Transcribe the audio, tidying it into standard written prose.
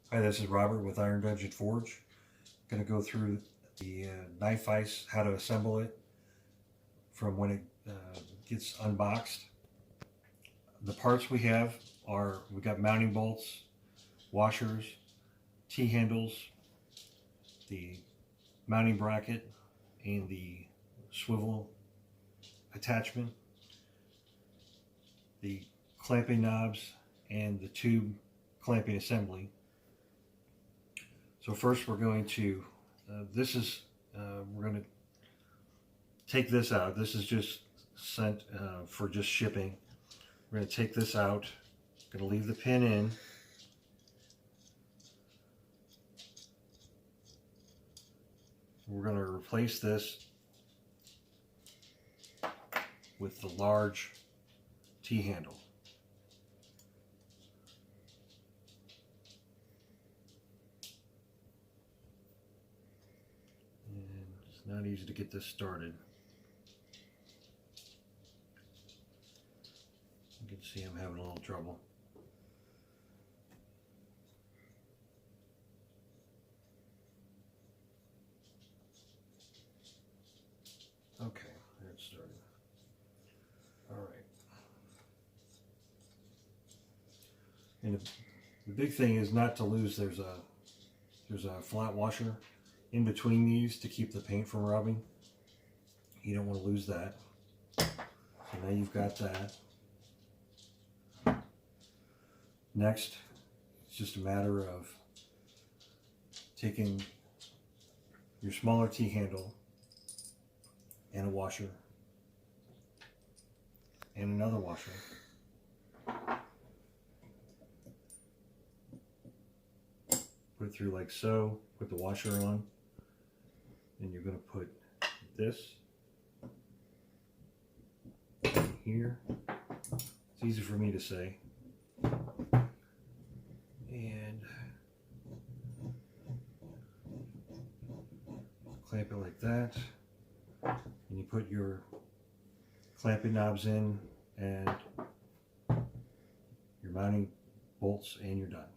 Hi, this is Robert with Iron Dungeon Forge. Going to go through the knife vise, how to assemble it from when it gets unboxed. The parts we have are, we got mounting bolts, washers, T-handles, the mounting bracket, and the swivel attachment, the clamping knobs, and the tube clamping assembly. So first we're going to, we're going to take this out. This is just sent for just shipping. We're going to take this out. Going to leave the pin in. We're going to replace this with the large T-handle. It's not easy to get this started. You can see I'm having a little trouble. Okay, there it started. All right. And the big thing is not to lose. There's a flat washer in between these to keep the paint from rubbing. You don't want to lose that. So now you've got that. Next, it's just a matter of taking your smaller T-handle and a washer and another washer. Put it through like so, put the washer on, and you're going to put this here. It's easy for me to say. And clamp it like that. And you put your clamping knobs in and your mounting bolts, and you're done.